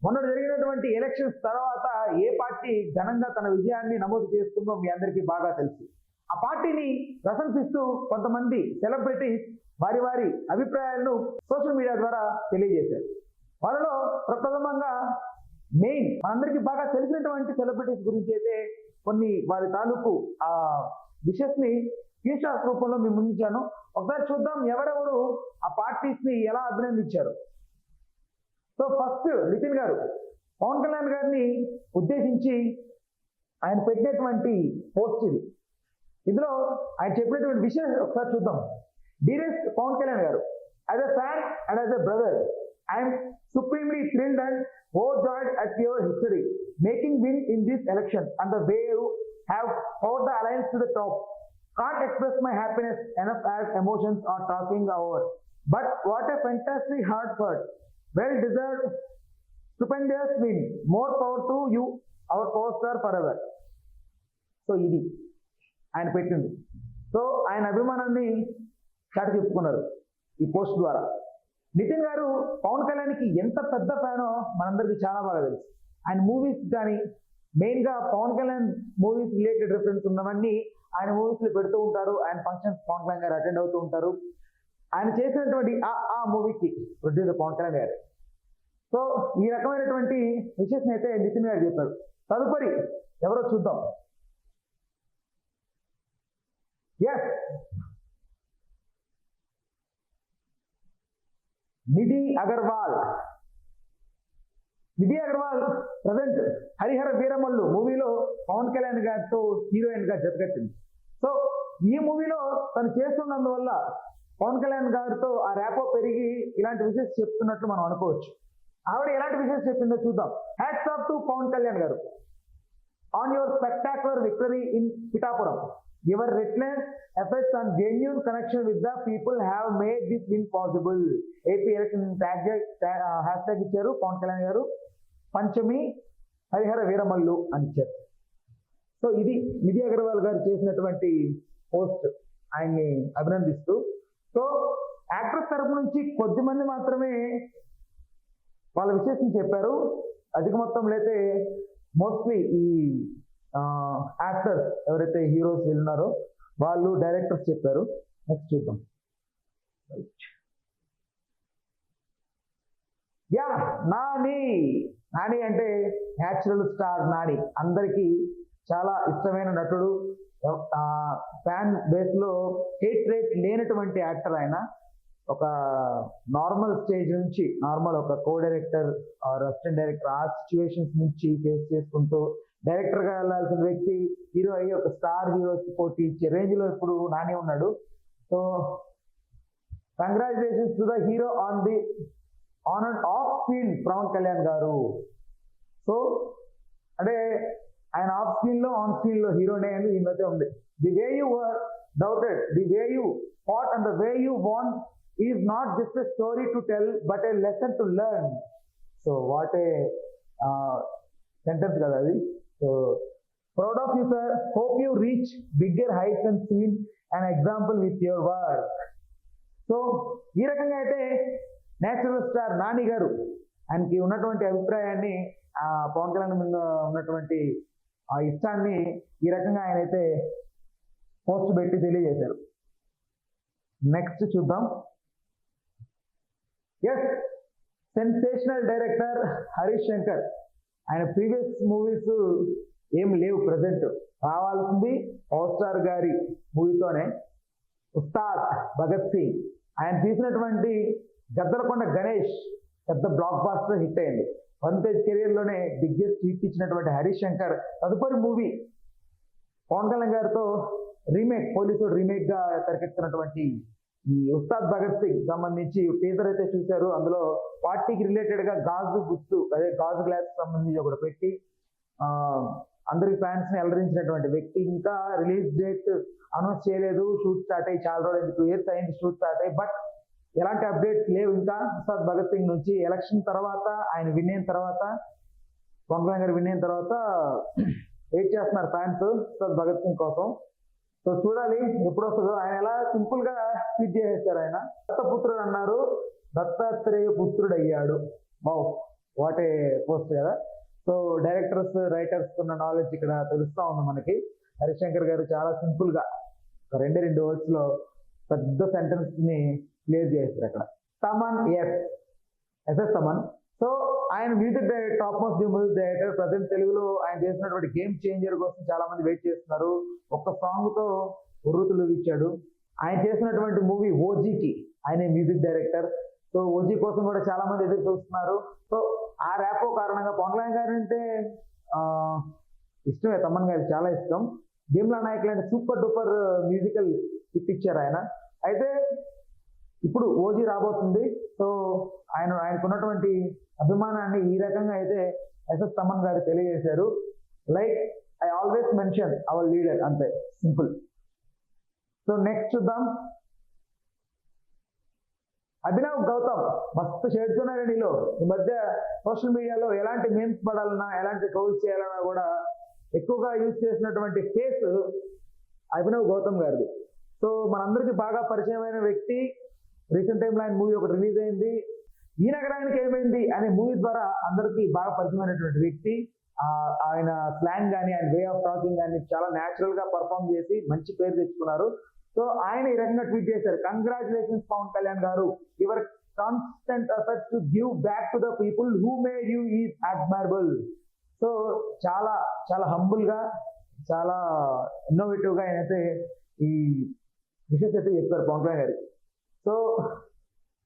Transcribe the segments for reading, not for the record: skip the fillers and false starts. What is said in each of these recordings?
మొన్న జరిగినటువంటి ఎలక్షన్స్ తర్వాత ఏ పార్టీ ఘనంగా తన విజయాన్ని నమోదు చేసుకుందో మీ అందరికీ బాగా తెలుసు. ఆ పార్టీని ప్రశంసిస్తూ కొంతమంది సెలబ్రిటీస్ వారి వారి అభిప్రాయాలను సోషల్ మీడియా ద్వారా తెలియజేశారు. వాళ్ళలో ప్రప్రథమంగా మెయిన్ మనందరికీ బాగా తెలిసినటువంటి సెలబ్రిటీస్ గురించి అయితే కొన్ని వారి తాలూకు ఆ విషెస్ ని ఫీచర్స్ రూపంలో మేము ముందుంచాను. ఒకసారి చూద్దాం ఎవరెవరు ఆ పార్టీస్ ని ఎలా అభినందించారు. సో ఫస్ట్ నితిన్ గారు పవన్ కళ్యాణ్ గారిని ఉద్దేశించి ఆయన పెట్టినటువంటి పోస్ట్ ఇది. ఇందులో ఆయన చెప్పినటువంటి విషయం ఒకసారి చూద్దాం. డియరెస్ట్ పవన్ కళ్యాణ్ గారు, as a fan and as a brother, I'm supremely thrilled and overjoyed at your history, making win in this election and the way you have fought the alliance to the top. Can't express my happiness enough as emotions are talking over. But what a fantastic hard fought, well deserved, stupendous win. More power to you, our power star forever. So ఇది ఆయన పెట్టింది. So ఆయన అభిమానాన్ని చాటి చెప్పుకున్నారు ఈ post ద్వారా. నితిన్ గారు పవన్ కళ్యాణ్కి ఎంత పెద్ద ఫ్యానో మనందరికీ చాలా బాగా తెలుసు. ఆయన మూవీస్ కానీ మెయిన్ గా Pawan Kalyan movies related reference ఉన్నవన్నీ ఆయన మూవీస్ లో పెడుతూ ఉంటారు. ఆయన ఫంక్షన్స్ పవన్ కళ్యాణ్ గారు అటెండ్ అవుతూ ఉంటారు. ఆయన చేసినటువంటి ఆ మూవీకి ప్రొడ్యూసర్ పవన్ కళ్యాణ్ గారు. సో ఈ రకమైనటువంటి విషయస్ అయితే నితిన్ గారు చెప్పారు. తదుపరి ఎవరో చూద్దాం. ఎస్, నిధి అగర్వాల్. నిధి అగర్వాల్ ప్రజెంట్ హరిహర వీరమల్లు మూవీలో పవన్ కళ్యాణ్ గారితో హీరోయిన్ గా జతకట్టింది. సో ఈ మూవీలో తను చేస్తున్నందువల్ల పవన్ కళ్యాణ్ గారితో ఆ ర్యాపో పెరిగి ఇలాంటి విషయాలు చెప్తున్నట్లు మనం అనుకోవచ్చు. ఆవిడ ఎలాంటి విషయాలు చెప్పిందో చూద్దాం. Hats off to Pawan Kalyan గారు on your spectacular victory in Pithapuram. Your relentless efforts and genuine connection with the people have made this win possible. AP election hashtag ఇచ్చారు పవన్ కళ్యాణ్ గారు. పంచమి హరిహర వీరమల్లు అని ఇచ్చారు. సో ఇది నిధి అగర్వాల్ గారు చేసినటువంటి పోస్ట్ ఆయన్ని అభినందిస్తూ. సో యాక్ట్రెస్ తరపు నుంచి కొద్ది మంది మాత్రమే వాళ్ళ విశేషం చెప్పారు. అధిక మొత్తంలో అయితే మోస్ట్లీ ఈ యాక్టర్స్ ఎవరైతే హీరోస్ వెళ్ళినారో వాళ్ళు డైరెక్టర్స్ చెప్పారు. నెక్స్ట్ చూద్దాం. యా, నాని. నాని అంటే న్యాచురల్ స్టార్ నాని. అందరికీ చాలా ఇష్టమైన నటుడు. ఫ్యాన్ బేస్ లో హేట్ రేట్ లేనటువంటి యాక్టర్ ఆయన. ఒక నార్మల్ స్టేజ్ నుంచి ఒక co director or assistant director ఆ సిచ్యువేషన్స్ నుంచి ఫేస్ చేసుకుంటూ డైరెక్టర్ గా వెళ్ళాల్సిన వ్యక్తి హీరో అయ్యి ఒక స్టార్ హీరోస్ పోటీ ఇచ్చే రేంజ్ లో ఇప్పుడు నాని ఉన్నాడు. So congratulations to the hero on and off field Pawan Kalyan garu. So అంటే ఆయన ఆఫ్ స్క్రీన్ లో ఆన్ స్క్రీన్ లో హీరోనే అని ఈ మధ్య ఉంది. The way you were doubted, the way you fought and the way you won is not just a story to tell but a lesson to learn. So what a sentence కదా అది. So proud of you sir, hope you reach bigger heights and seen an example with your work. So ఈ రకంగా అయితే natural star Nani గారు ఆయనకి ఉన్నటువంటి అభిప్రాయాన్ని పవన్ కళ్యాణ్ మీద ఉన్నటువంటి ఆ ఇష్టాన్ని ఈ రకంగా ఆయన అయితే పోస్ట్ పెట్టి తెలియజేశారు. నెక్స్ట్ చూద్దాం. Yes, sensational director Harish Shankar. ఆయన ప్రీవియస్ మూవీస్ ఏం లేవు ప్రజెంట్. రావాల్సింది పవర్ స్టార్ గారి మూవీతోనే ఉస్తాద్ భగత్ సింగ్. ఆయన తీసినటువంటి గద్దలకొండ గణేష్ పెద్ద బ్లాక్ బాస్టర్ హిట్ అయింది. వన్ తేజ్ కెరియర్ లోనే బిగ్గెస్ట్ హిట్ ఇచ్చినటువంటి హరీష్ శంకర్ తదుపరి మూవీ పవన్ కళ్యాణ్ గారితో రీమేక్, పోలీసు రీమేక్ గా తెరకెక్కుతున్నటువంటి ఈ ఉస్తాద్ భగత్ సింగ్ సంబంధించి టీజర్ అయితే చూశారు. అందులో పార్టీకి రిలేటెడ్ గా గాజు గుర్తు, అదే గాజు గ్లాస్ సంబంధించి ఒకటి పెట్టి అందరి ఫ్యాన్స్ ని అలరించినటువంటి వ్యక్తి. ఇంకా రిలీజ్ డేట్ అనౌన్స్ చేయలేదు. షూట్ స్టార్ట్ అయ్యి చాలా రోజులు 2 years అయింది షూట్ స్టార్ట్ అయ్యి. బట్ ఎలాంటి అప్డేట్స్ లేవు ఇంకా ఉస్తాద్ భగత్ సింగ్ నుంచి. ఎలక్షన్ తర్వాత ఆయన విన్ అయిన తర్వాత, పవన్ కళ్యాణ్ గారు విన్ అయిన తర్వాత వెయిట్ చేస్తున్నారు ఫ్యాన్స్ ఉస్తాద్ భగత్ సింగ్ కోసం. సో చూడాలి ఎప్పుడు వస్తుందో. ఆయన ఎలా సింపుల్ గా ట్వీట్ చేసేసారు. ఆయన దత్తపుత్రుడు అన్నారు, దత్తాత్రేయ పుత్రుడు అయ్యాడు. బావు వాట్ ఏ పోస్ట్ కదా. సో డైరెక్టర్స్ రైటర్స్ ఉన్న నాలెడ్జ్ ఇక్కడ తెలుస్తా ఉంది మనకి. హరిశంకర్ గారు చాలా సింపుల్ గా ఒక రెండు వర్డ్స్ లో పెద్ద సెంటెన్స్ ని క్లియర్ చేస్తారు అక్కడ. తమన్ ఎస్ఎస్ తమన్. సో ఆయన music director, top most music director. Present తెలుగులో ఆయన చేసినటువంటి గేమ్ చేంజర్ కోసం చాలా మంది వెయిట్ చేస్తున్నారు. ఒక్క సాంగ్ తో ఉర్రూతులు ఇచ్చాడు. ఆయన చేసినటువంటి మూవీ ఓజీకి ఆయన మ్యూజిక్ డైరెక్టర్. సో ఓజీ కోసం కూడా చాలా మంది ఎదురు చూస్తున్నారు. సో ఆ ర్యాపో కారణంగా పవన్ కళ్యాణ్ గారు అంటే ఇష్టమే, తమన్ గారికి చాలా ఇష్టం. భీమ్లా నాయక్ లాంటి సూపర్ డూపర్ మ్యూజికల్ ఇప్పించారు ఆయన. అయితే ఇప్పుడు ఓజీ రాబోతుంది. సో ఆయనకున్నటువంటి అభిమానాన్ని ఈ రకంగా అయితే ఎస్ఎస్ తమన్ గారు తెలియజేశారు. Like I always mention our leader, అంతే సింపుల్. సో నెక్స్ట్ చూద్దాం. అభినవ్ గౌతమ్ మస్తు షేడ్స్ ఉన్నాయి నీలో. ఈ మధ్య సోషల్ మీడియాలో ఎలాంటి మీమ్స్ పడాలన్నా, ఎలాంటి ట్రోల్స్ చేయాలన్నా కూడా ఎక్కువగా యూజ్ చేసినటువంటి ఫేస్ అభినవ్ గౌతమ్ గారిది. సో మనందరికీ బాగా పరిచయమైన వ్యక్తి. రీసెంట్ టైంలో ఆయన మూవీ ఒకటి రిలీజ్ అయింది, ఈ నగరానికి ఏమైంది అనే మూవీ ద్వారా అందరికీ బాగా పరిచయమైనటువంటి వ్యక్తి. ఆయన స్లాంగ్ కానీ, ఆయన వే ఆఫ్ టాకింగ్ కానీ చాలా న్యాచురల్ గా పర్ఫామ్ చేసి మంచి పేరు తెచ్చుకున్నారు. సో ఆయన ఈ రకంగా ట్వీట్ చేశారు. కంగ్రాచులేషన్స్ పవన్ కళ్యాణ్ గారు, your constant efforts to give back to the people who made you is admirable. So చాలా చాలా హంబుల్ గా, చాలా ఇన్నోవేటివ్ గా ఆయనైతే ఈ విషయం అయితే చెప్పారు పవన్ కళ్యాణ్ గారికి. సో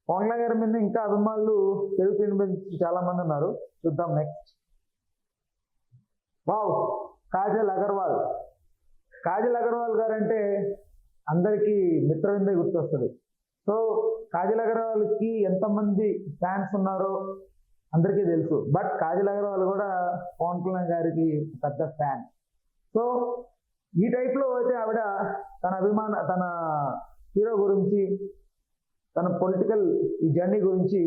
పవన్ కళ్యాణ్ గారి మీద ఇంకా అభిమానులు తెలుగు చాలా మంది ఉన్నారు. చూద్దాం నెక్స్ట్. వావ్, కాజల్ అగర్వాల్. కాజల్ అగర్వాల్ గారు అంటే అందరికీ మిత్రవిందే గుర్తొస్తుంది. సో కాజల్ అగర్వాల్ కి ఎంతమంది ఫ్యాన్స్ ఉన్నారో అందరికీ తెలుసు. బట్ కాజల్ అగర్వాల్ కూడా పవన్ కళ్యాణ్ గారికి పెద్ద ఫ్యాన్. సో ఈ టైప్ లో అయితే ఆవిడ తన హీరో గురించి, తన పొలిటికల్ ఈ జర్నీ గురించి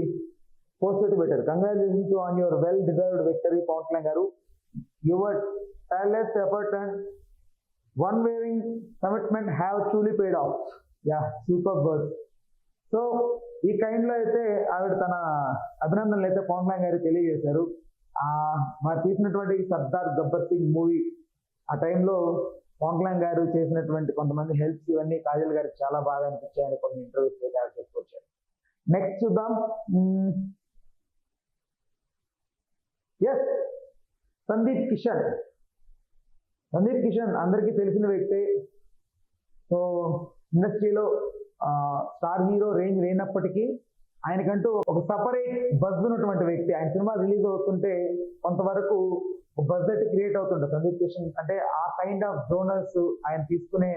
పోస్ట్ అయితే పెట్టారు. Congratulations on your well deserved victory Pawan Kalyan గారు. Your tireless effort and unwavering commitment have truly paid off. Yeah, super word. So ఈ కైండ్ లో అయితే ఆవిడ తన అభినందనలు అయితే పవన్ కళ్యాణ్ గారికి తెలియజేశారు. మరి తీసినటువంటి సర్దార్ గబ్బర్ సింగ్ మూవీ ఆ టైంలో పవన్ కళ్యాణ్ గారు చేసినటువంటి కొంతమంది హెల్ప్స్ ఇవన్నీ కాజల్ గారికి చాలా బాగా అనిపించాయని కొన్ని ఇంటర్వ్యూస్ అయితే ఆవిడ చెప్పుకొచ్చారు. నెక్స్ట్ చూద్దాం. ఎస్, సందీప్ కిషన్. సందీప్ కిషన్ అందరికీ తెలిసిన వ్యక్తి. సో ఇండస్ట్రీలో స్టార్ హీరో రేంజ్ లేనప్పటికీ ఆయనకంటూ ఒక సపరేట్ బజ్ ఉన్నటువంటి వ్యక్తి. ఆయన సినిమా రిలీజ్ అవుతుంటే కొంతవరకు బజ్ అయితే క్రియేట్ అవుతుంటుంది. సందీప్ కిషన్ అంటే ఆ కైండ్ ఆఫ్ జోనర్స్ ఆయన తీసుకునే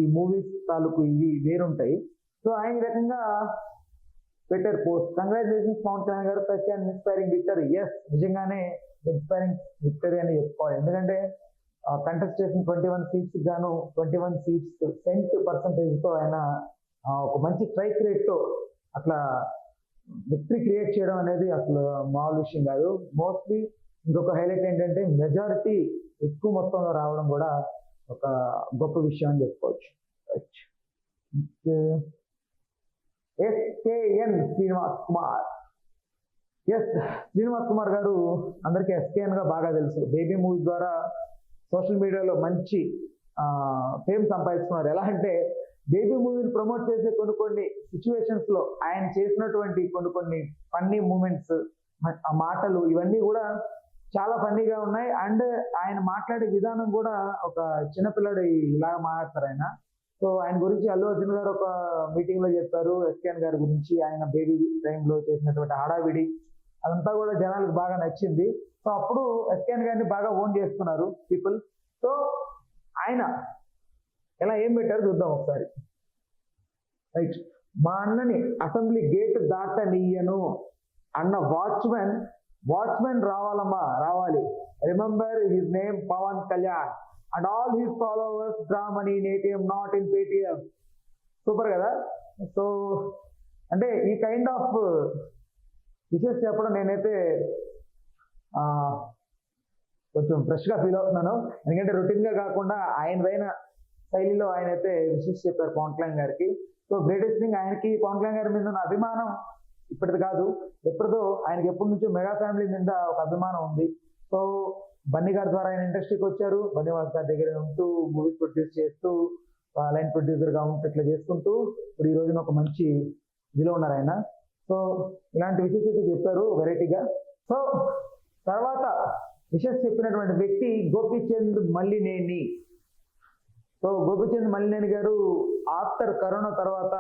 ఈ మూవీస్ తాలూకు ఇవి వేరుంటాయి. సో ఆయన రకంగా పెట్టారు post. Congratulations Pawan Kalyan garu, such an inspiring victory. Yes, నిజంగానే ఇన్స్పైరింగ్ విక్టరీ అని చెప్పుకోవాలి. ఎందుకంటే కంటెస్ట్ చేసిన 21 సీట్స్ గాను 21 సీట్స్ సెంట్ పర్సంటేజ్ తో ఆయన ఒక మంచి స్ట్రైక్ రేట్ తో అట్లా విక్టరీ క్రియేట్ చేయడం అనేది అసలు మామూలు విషయం కాదు. మోస్ట్లీ ఇంకొక హైలైట్ ఏంటంటే మెజారిటీ ఎక్కువ మొత్తంలో రావడం కూడా ఒక గొప్ప విషయం అని చెప్పుకోవచ్చు. ఎస్కేఎన్ శ్రీనివాస్ కుమార్. ఎస్, శ్రీనివాస్ కుమార్ గారు అందరికీ ఎస్కేఎన్ గా బాగా తెలుసు. బేబీ మూవీ ద్వారా సోషల్ మీడియాలో మంచి ఫేమ్ సంపాదించుకున్నారు. ఎలా అంటే బేబీ మూవీని ప్రమోట్ చేసే కొన్ని సిచ్యువేషన్స్ లో ఆయన చేసినటువంటి కొన్ని ఫన్నీ మూమెంట్స్, ఆ మాటలు ఇవన్నీ కూడా చాలా ఫన్నీగా ఉన్నాయి. అండ్ ఆయన మాట్లాడే విధానం కూడా ఒక చిన్నపిల్లడు ఇలాగా మాట్లాడతారు ఆయన. సో ఆయన గురించి అల్లు అర్జున్ గారు ఒక మీటింగ్ లో చెప్పారు ఎస్కేఎన్ గారి గురించి. ఆయన బేబీ టైంలో చేసినటువంటి హడావిడి అదంతా కూడా జనాలకు బాగా నచ్చింది. సో అప్పుడు ఎస్కేఎన్ గారిని బాగా ఓన్ చేసుకున్నారు పీపుల్. సో ఆయన ఎలా ఏం పెట్టారు చూద్దాం ఒకసారి. రైట్, మా అన్నని అసెంబ్లీ గేట్ దాటనీయను అన్న వాచ్మెన్ రావాలమ్మా, రావాలి. Remember his name Pawan Kalyan and all his followers draw money in ATM not in Paytm. Super కదా. సో అంటే ఈ కైండ్ ఆఫ్ విషెస్ చెప్పడం నేనైతే కొంచెం ఫ్రెష్ గా ఫీల్ అవుతున్నాను. ఎందుకంటే రొటీన్ గా కాకుండా ఆయనదైన శైలిలో ఆయనైతే విషెస్ చెప్పారు పవన్ కళ్యాణ్ గారికి. సో గ్రేటెస్ట్ థింగ్, ఆయనకి పవన్ కళ్యాణ్ గారి మీద ఉన్న అభిమానం ఇప్పటిది కాదు, ఎప్పుడుదో ఆయనకి ఎప్పటి నుంచో మెగా ఫ్యామిలీ మీద ఒక అభిమానం ఉంది. సో బన్నీ గారి ద్వారా ఆయన ఇండస్ట్రీకి వచ్చారు. బన్నీ వాస్ గారి దగ్గర ఉంటూ మూవీస్ ప్రొడ్యూస్ చేస్తూ లైన్ ప్రొడ్యూసర్గా ఉంటూ ఇట్లా చేసుకుంటూ ఇప్పుడు ఈ రోజున ఒక మంచి ఇదిలో ఉన్నారు ఆయన. సో ఇలాంటి విషయస్ అయితే చెప్పారు వెరైటీగా. సో తర్వాత విషయస్ చెప్పినటువంటి వ్యక్తి గోపీచంద్ మల్లినేని. సో గోపీచంద్ మల్లినేని గారు ఆఫ్టర్ కరోనా తర్వాత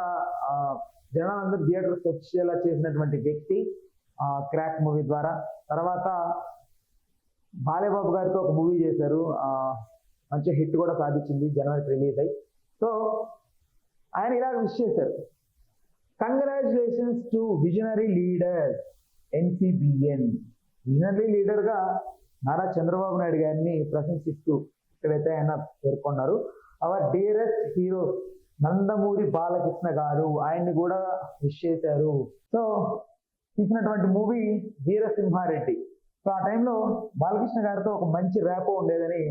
జనాలందరూ థియేటర్స్ వచ్చేలా చేసినటువంటి వ్యక్తి క్రాక్ మూవీ ద్వారా. తర్వాత బాలేబాబు గారితో ఒక మూవీ చేశారు, మంచి హిట్ కూడా సాధించింది, జనవరికి రిలీజ్ అయ్యి. సో ఆయన ఇలా విష్ చేశారు, congratulations to visionary leader NCBN. Visionary లీడర్గా నారా చంద్రబాబు నాయుడు గారిని ప్రశంసిస్తూ ఇక్కడైతే ఆయన పేర్కొన్నారు. Our dearest hero Nandamuri Balakrishna గారు ఆయన్ని కూడా విష్ చేశారు. సో తీసినటువంటి మూవీ వీరసింహారెడ్డి. సో ఆ టైంలో బాలకృష్ణ గారితో ఒక మంచి ర్యాపో ఉండేదని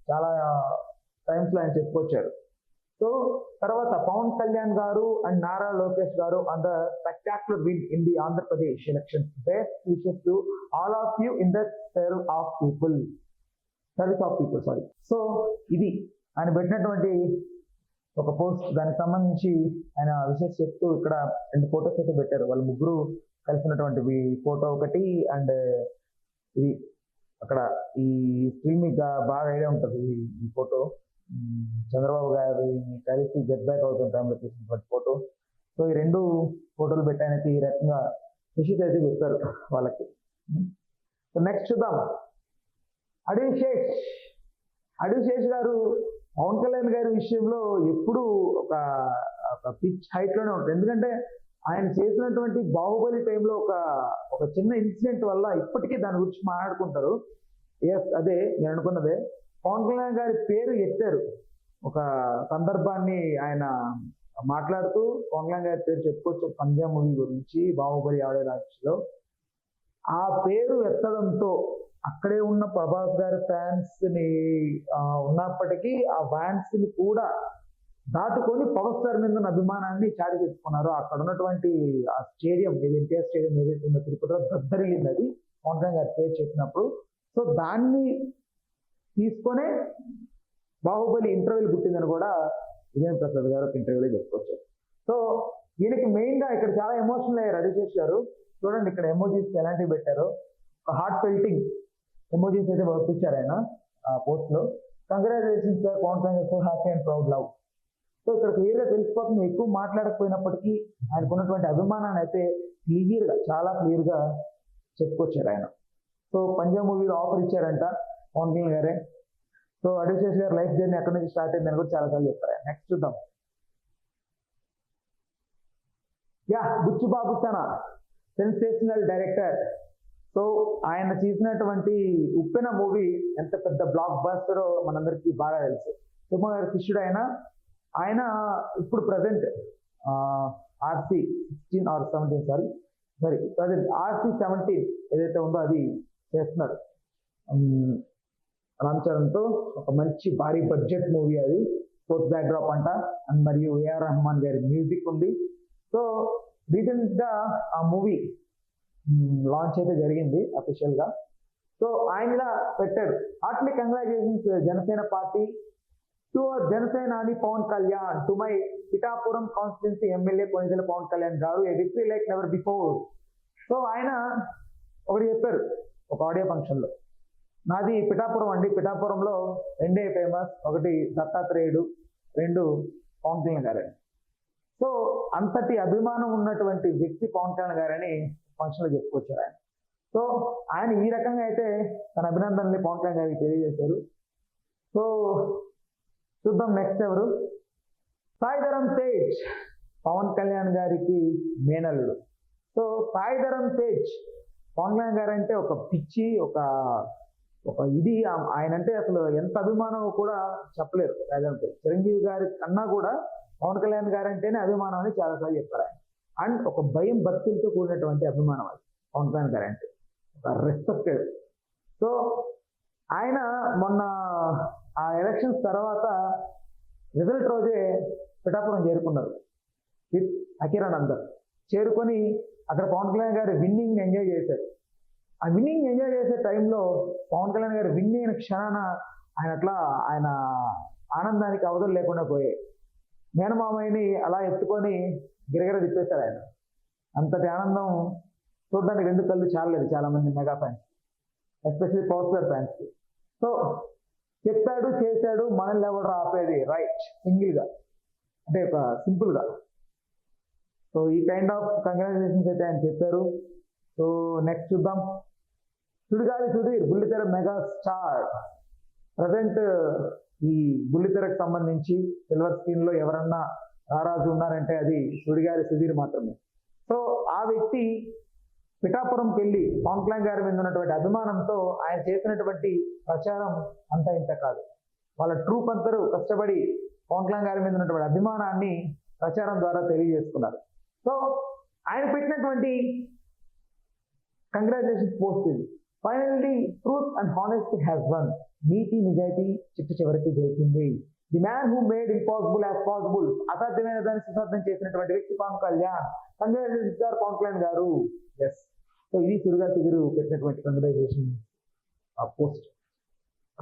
చాలా టైమ్స్లో ఆయన చెప్పుకొచ్చారు. సో తర్వాత పవన్ కళ్యాణ్ గారు అండ్ నారా లోకేష్ గారు on the spectacular win in the Andhra Pradesh elections. Best wishes to all of you in the service of people. Sorry. So ఇది ఆయన పెట్టినటువంటి ఒక పోస్ట్. దానికి సంబంధించి ఆయన విషెస్ చెప్తూ ఇక్కడ 2 ఫొటోస్ అయితే పెట్టారు. వాళ్ళు ముగ్గురు కలిసినటువంటి ఫోటో ఒకటి, అండ్ ఇది అక్కడ ఈ స్క్రీన్ మీకు బాగా ఐడియా ఉంటుంది ఈ ఫోటో, చంద్రబాబు గారిని కలిసి గెట్ బ్యాక్ అవుతున్న టైంలో తీసినటువంటి ఫోటో. సో ఈ 2 ఫోటోలు పెట్టానైతే ఈ రకంగా విషయం అయితే చెప్పారు వాళ్ళకి. సో నెక్స్ట్ చూద్దాం, అడవి శేష్ గారు పవన్ కళ్యాణ్ గారి విషయంలో ఎప్పుడు ఒక పిచ్ హైట్ లోనే ఉంటుంది. ఎందుకంటే ఆయన చేసినటువంటి బాహుబలి టైంలో ఒక చిన్న ఇన్సిడెంట్ వల్ల ఇప్పటికీ దాని గురించి మాట్లాడుకుంటారు. అదే నేను అనుకున్నదే, పవన్ కళ్యాణ్ గారి పేరు ఎత్తారు ఒక సందర్భాన్ని ఆయన మాట్లాడుతూ. పవన్ కళ్యాణ్ గారి పేరు చెప్పుకోవచ్చు పంజాబ్ మూవీ గురించి, బాహుబలి ఆడే రాక్షలో. ఆ పేరు ఎత్తడంతో అక్కడే ఉన్న ప్రభాస్ గారి ఫ్యాన్స్ ని ఉన్నప్పటికీ ఆ ఫ్యాన్స్ ని కూడా దాటుకొని పవర్ స్టార్ మీద ఉన్న అభిమానాన్ని చాటి చెప్పుకున్నారు. అక్కడ ఉన్నటువంటి ఆ స్టేడియం, ఎన్టీఆర్ స్టేడియం ఏదైతే ఉందో తిరుపతిలో దద్దరిల్లింది అది పవన్ కళ్యాణ్ గారి పేరు చెప్పినప్పుడు. సో దాన్ని తీసుకొనే బాహుబలి ఇంటర్వ్యూలు పుట్టిందని కూడా విజయన్ ప్రసాద్ గారు ఒక ఇంటర్వ్యూలో చెప్పుకొచ్చారు. సో ఈయనకి మెయిన్ గా ఇక్కడ చాలా ఎమోషనల్ అయ్యారు అడిషేష్ గారు. చూడండి ఇక్కడ ఎమోజీస్ ఎలాంటివి పెట్టారో, ఒక హార్ట్ ఫెల్టింగ్ ఎమోజీస్ అయితే పంపించారు ఆయన ఆ పోస్ట్ లో. Congratulations sir, Pawan Kalyan so happy and proud love. So ఇక్కడ క్లియర్ గా తెలిసిపోతుంది, ఎక్కువ మాట్లాడకపోయినప్పటికీ ఆయనకు ఉన్నటువంటి అభిమానాన్ని అయితే చాలా క్లియర్ గా చెప్పుకొచ్చారు ఆయన. సో పంజాబ్ మూవీలో ఆఫర్ ఇచ్చారంట పవన్ కళ్యాణ్ గారే. సో అడిషేష్ గారి లైఫ్ జర్నీ ఎక్కడి నుంచి స్టార్ట్ అయిందని కూడా చాలా సార్లు చెప్పారు. నెక్స్ట్ చూద్దాం, బుచ్చుబాబు తన సెన్సేషనల్ డైరెక్టర్. సో ఆయన చేసినటువంటి ఉప్పెన మూవీ ఎంత పెద్ద బ్లాక్ బస్టరో మనందరికీ బాగా తెలుసు. సుమ గారి శిష్యుడు ఆయన ఇప్పుడు present RC16 or 17 present RC17 ఏదైతే ఉందో అది చేస్తున్నారు రామ్ చరణ్తో. ఒక మంచి భారీ బడ్జెట్ మూవీ అది, స్పోర్ట్స్ బ్యాక్డ్రాప్ అంట, అండ్ మరియు AR రెహమాన్ గారి మ్యూజిక్ ఉంది. సో రీసెంట్ గా ఆ మూవీ లాంచ్ అయితే జరిగింది అఫీషియల్ గా. సో ఆయన ఇలా పెట్టాడు, heartly congratulations Janasena party to Janasena అని Pawan Kalyan, to my Pithapuram constituency MLA Konidela Pawan Kalyan గారు, a victory like never before. So ఆయన ఒకటి చెప్పారు ఒక ఆడియో ఫంక్షన్ లో, నాది పిఠాపురం అండి, పిఠాపురంలో 2 ఫేమస్, ఒకటి దత్తాత్రేయుడు, 2 పవన్ కళ్యాణ్ గారని. సో అంతటి అభిమానం ఉన్నటువంటి వ్యక్తి పవన్ కళ్యాణ్ గారని ఫంక్షన్ లో చెప్పుకొచ్చారు ఆయన. సో ఆయన ఈ రకంగా అయితే తన అభినందనల్ని పవన్ కళ్యాణ్ గారికి తెలియజేశారు. సో చూద్దాం నెక్స్ట్ ఎవరు, సాయిధరం తేజ్, పవన్ కళ్యాణ్ గారికి మేనల్లుడు. సో సాయిధరం తేజ్ పవన్ కళ్యాణ్ గారు అంటే ఒక పిచ్చి, ఒక ఇది, ఆయన అంటే అసలు ఎంత అభిమానం కూడా చెప్పలేరు. సాయిధరం తేజ్ చిరంజీవి గారి కన్నా కూడా పవన్ కళ్యాణ్ గారు అంటేనే అభిమానం అని చాలాసార్లు చెప్పారు ఆయన. అండ్ ఒక భయం భక్తులతో కూడినటువంటి అభిమానం అది పవన్ కళ్యాణ్ గారు అంటే, ఒక రెస్పెక్టెడ్. సో ఆయన మొన్న ఆ ఎలక్షన్స్ తర్వాత రిజల్ట్ రోజే పిఠాపురం చేరుకున్నారు విత్ అఖిరానందన్. చేరుకొని అక్కడ పవన్ కళ్యాణ్ గారు విన్నింగ్ ఎంజాయ్ చేశారు. ఆ విన్నింగ్ ఎంజాయ్ చేసే టైంలో పవన్ కళ్యాణ్ గారు విన్ అయిన క్షణాన ఆయన ఆనందానికి అవధులు లేకుండా పోయాయి. మేనమామయ్యని అలా ఎత్తుకొని గిరగిర తిప్పేశారు ఆయన. అంతటి ఆనందం చూడడానికి 2 కళ్ళు చాలలేదు చాలా మంది mega fans, especially power star ఫ్యాన్స్కి. సో చెప్పాడు, చేశాడు, మనల్ని ఎవరు ఆపేది, రైట్, సింగిల్గా, అంటే ఒక సింపుల్గా. సో ఈ కైండ్ ఆఫ్ కంగ్రాచులేషన్స్ అయితే ఆయన చెప్పారు. సో నెక్స్ట్ చూద్దాం. సుడిగాలి సుధీర్ బుల్లితెర మెగా స్టార్. ప్రజెంట్ ఈ బుల్లితెరకు సంబంధించి సిల్వర్ స్క్రీన్ లో ఎవరన్నా రారాజు ఉన్నారంటే అది సుడిగాలి సుధీర్ మాత్రమే. సో ఆ వ్యక్తి పిఠాపురంకి వెళ్ళి పవన్ కళ్యాణ్ గారి మీద ఉన్నటువంటి అభిమానంతో ఆయన చేసినటువంటి ప్రచారం అంతా ఇంత కాదు. వాళ్ళ ట్రూప్ అందరూ కష్టపడి పవన్ కళ్యాణ్ గారి మీద ఉన్నటువంటి అభిమానాన్ని ప్రచారం ద్వారా తెలియజేసుకున్నారు. సో ఆయన పెట్టినటువంటి కంగ్రాచులేషన్స్ పోస్ట్ ఇది. Finally truth and honesty has one. నీతి నిజాయితీ చిట్టు చివరికి గెలిచింది. The man who made impossible as possible. అసాధ్యమైన దాన్ని సుసాధ్యం చేసినటువంటి వ్యక్తి పవన్ కళ్యాణ్. కంగ్రాచులేషన్స్ గారు పవన్ కళ్యాణ్ గారు. ఎస్. సో ఇది సుడిగాలి సుధీర్ పెట్టినటువంటి congratulation post.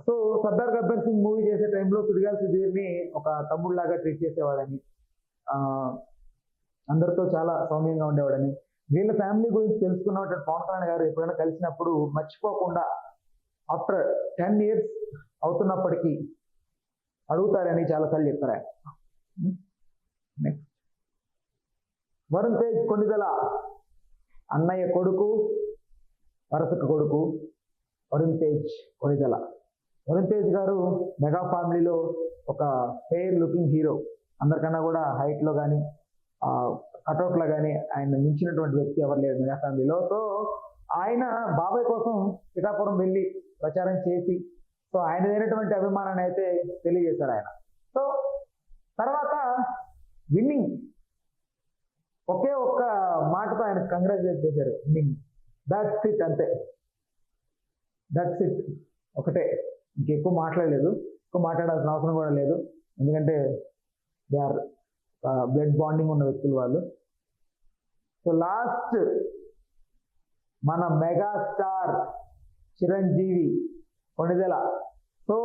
So Sardar Gabbar Singh movie చేసే టైంలో సుడిగాలి సుధీర్ని ఒక తమ్ముడులాగా ట్రీట్ చేసేవాడని, అందరితో చాలా సౌమ్యంగా ఉండేవాడని, వీళ్ళ ఫ్యామిలీ గురించి తెలుసుకున్నటువంటి పవన్ కళ్యాణ్ గారు ఎప్పుడైనా కలిసినప్పుడు మర్చిపోకుండా ఆఫ్టర్ 10 years అవుతున్నప్పటికీ అడుగుతారని చాలాసార్లు చెప్పారు ఆయన. నెక్స్ట్ వరుణ్ తేజ్ కొణిదెల. అన్నయ్య కొడుకు, వరసకు కొడుకు వరుణ్ తేజ్ కొణిదెల. వరుణ్ తేజ్ గారు మెగా ఫ్యామిలీలో ఒక ఫెయిర్ లుకింగ్ హీరో. అందరికన్నా కూడా హైట్లో కానీ కటౌట్లో కానీ ఆయన మించినటువంటి వ్యక్తి ఎవరు లేరు మెగా ఫ్యామిలీలో. సో ఆయన బాబాయ్ కోసం పిఠాపురం వెళ్ళి ప్రచారం చేసి సో ఆయనదైనటువంటి అభిమానాన్ని అయితే తెలియజేశారు ఆయన. సో తర్వాత విన్నింగ్ ఒకే ఒక్క మాటతో ఆయన కంగ్రాచులేట్ చేశారు. విన్నింగ్, దట్స్ ఇట్, అంతే, దట్స్ ఇట్, ఒకటే, ఇంకెక్కువ మాట్లాడలేదు. ఎక్కువ మాట్లాడాల్సిన అవసరం కూడా లేదు, ఎందుకంటే దే ఆర్ బ్లడ్ బాండింగ్ ఉన్న వ్యక్తులు వాళ్ళు. సో లాస్ట్ మన mega star Chiranjeevi Konidela. So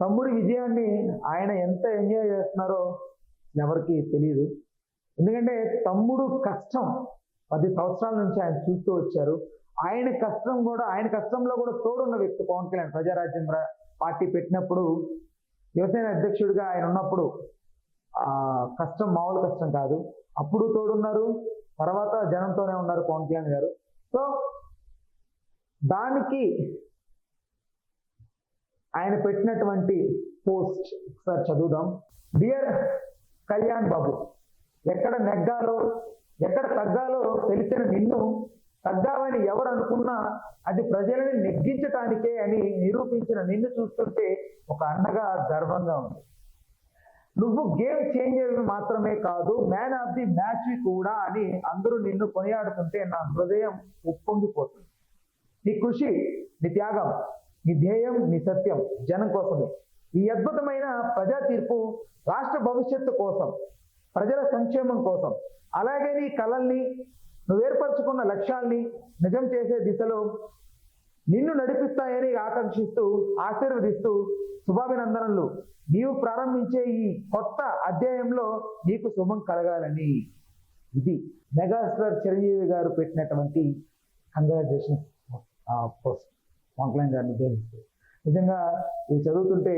తమ్ముడి విజయాన్ని ఆయన ఎంత ఎంజాయ్ చేస్తున్నారో ఎవరికి తెలియదు. ఎందుకంటే తమ్ముడు కష్టం 10 సంవత్సరాల నుంచి ఆయన చూస్తూ వచ్చారు. ఆయన కష్టంలో కూడా తోడున్న వ్యక్తి పవన్ కళ్యాణ్. ప్రజారాజ్యం పార్టీ పెట్టినప్పుడు యువసేన అధ్యక్షుడిగా ఆయన ఉన్నప్పుడు కష్టం మామూలు కష్టం కాదు. అప్పుడు తోడున్నారు, తర్వాత జనంతోనే ఉన్నారు పవన్ కళ్యాణ్ గారు. సో దానికి ఆయన పెట్టినటువంటి పోస్ట్ ఒకసారి చదువుదాం. డియర్ కళ్యాణ్ బాబు, ఎక్కడ నెగ్గాలో ఎక్కడ తగ్గాలో తెలిసిన నిన్ను తగ్గావని ఎవరు అనుకున్నా అది ప్రజలని నెగ్గించటానికే అని నిరూపించిన నిన్ను చూస్తుంటే ఒక అన్నగా గర్వంగా ఉంది. నువ్వు గేమ్ చేంజర్ మాత్రమే కాదు, మ్యాన్ ఆఫ్ ది మ్యాచ్ కూడా అని అందరూ నిన్ను కొనియాడుతుంటే నా హృదయం ఉప్పొంగిపోతుంది. నీ కృషి, నీ త్యాగం, నీ ధ్యేయం, నీ సత్యం జనం కోసమే. ఈ అద్భుతమైన ప్రజా తీర్పు రాష్ట్ర భవిష్యత్తు కోసం, ప్రజల సంక్షేమం కోసం, అలాగే నీ కళల్ని, నువ్వు ఏర్పరచుకున్న లక్ష్యాల్ని నిజం చేసే దిశలో నిన్ను నడిపిస్తాయని ఆకాంక్షిస్తూ ఆశీర్వదిస్తూ శుభాభినందనలు. నీవు ప్రారంభించే ఈ కొత్త అధ్యాయంలో నీకు శుభం కలగాలని. ఇది మెగాస్టార్ చిరంజీవి గారు పెట్టినటువంటి కంగ్రాచులేషన్స్ పోస్ట్ పవన్ కళ్యాణ్ గారిని ఉద్దేశిస్తూ. నిజంగా ఇది చదువుతుంటే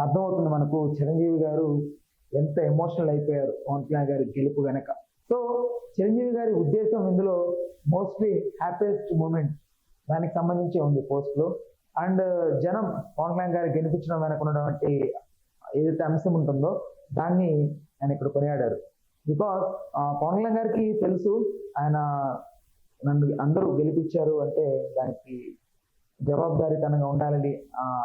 అర్థమవుతుంది మనకు చిరంజీవి గారు ఎంత ఎమోషనల్ అయిపోయారు పవన్ కళ్యాణ్ గారి గెలుపు వెనక. సో చిరంజీవి గారి ఉద్దేశం ఇందులో మోస్ట్లీ హ్యాపీయెస్ట్ మూమెంట్ దానికి సంబంధించి ఉంది పోస్ట్లో. అండ్ జనం పవన్ కళ్యాణ్ గారి గెలిపించడం వెనక ఉన్నటువంటి ఏదైతే అంశం ఉంటుందో దాన్ని ఆయన ఇక్కడ కొనియాడారు. బికాస్ పవన్ కళ్యాణ్ గారికి తెలుసు ఆయన నన్ను అందరూ గెలిపించారు అంటే దానికి జవాబుదారీతనంగా ఉండాలని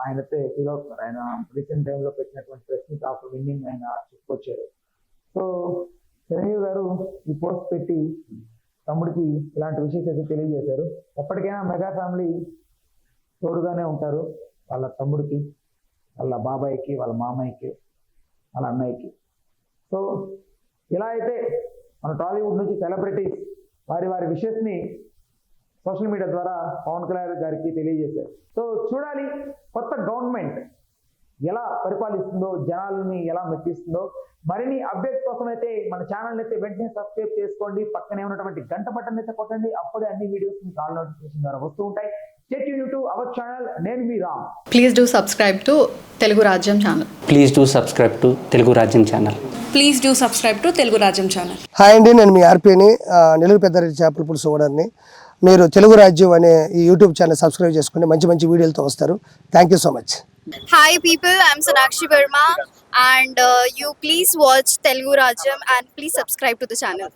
ఆయనైతే ఫీల్ అవుతున్నారు. ఆయన రీసెంట్ టైంలో పెట్టినటువంటి ప్రెస్ మీట్ ఆఫ్టర్ విన్నింగ్ ఆయన చెప్పుకొచ్చారు. సో చిరంజీవి గారు ఈ పోస్ట్ పెట్టి తమ్ముడికి ఇలాంటి విషయాలు అయితే తెలియజేశారు. ఎప్పటికైనా మెగా ఫ్యామిలీ తోడుగానే ఉంటారు వాళ్ళ తమ్ముడికి, వాళ్ళ బాబాయ్కి, వాళ్ళ మామయ్యకి, వాళ్ళ అన్నయ్యకి. సో ఇలా అయితే మన టాలీవుడ్ నుంచి సెలబ్రిటీస్ వారి వారి విషెస్ని సోషల్ మీడియా ద్వారా పవన్ కళ్యాణ్ గారికి తెలియజేశారు. సో చూడాలి కొత్త గవర్నమెంట్ ఎలా పరిపాలిస్తుందో, జనాలని ఎలా మెప్పిస్తుందో. మరిన్ని అప్డేట్స్ కోసం అయితే మన ఛానల్ అయితే వెంటనే సబ్స్క్రైబ్ చేసుకోండి, పక్కనే ఉన్నటువంటి గంట బటన్ అయితే కొట్టండి. అప్పుడే అన్ని వీడియోస్ మీకు కాల్ నోటిఫికేషన్ ద్వారా వస్తూ ఉంటాయి. Stay tuned to our channel. నేను మీ Ram. Please do subscribe to Telugu Rajyam channel. Please do subscribe to Telugu Rajyam channel. Please do subscribe to Telugu Rajyam channel. Hi అండి, నేను మీ ఆర్పీని, నెల్లూరు పెద్దారెడ్డి చేపల పులుసు ఓనర్ని. మీరు తెలుగు రాజ్యం అనే ఈ యూట్యూబ్ ఛానల్ సబ్స్క్రైబ్ చేసుకుని మంచి మంచి వీడియోలతో వస్తారు. Thank you so much. Hi people, I'm Sonakshi Verma and you please watch Telugu Rajyam and please subscribe to the channel.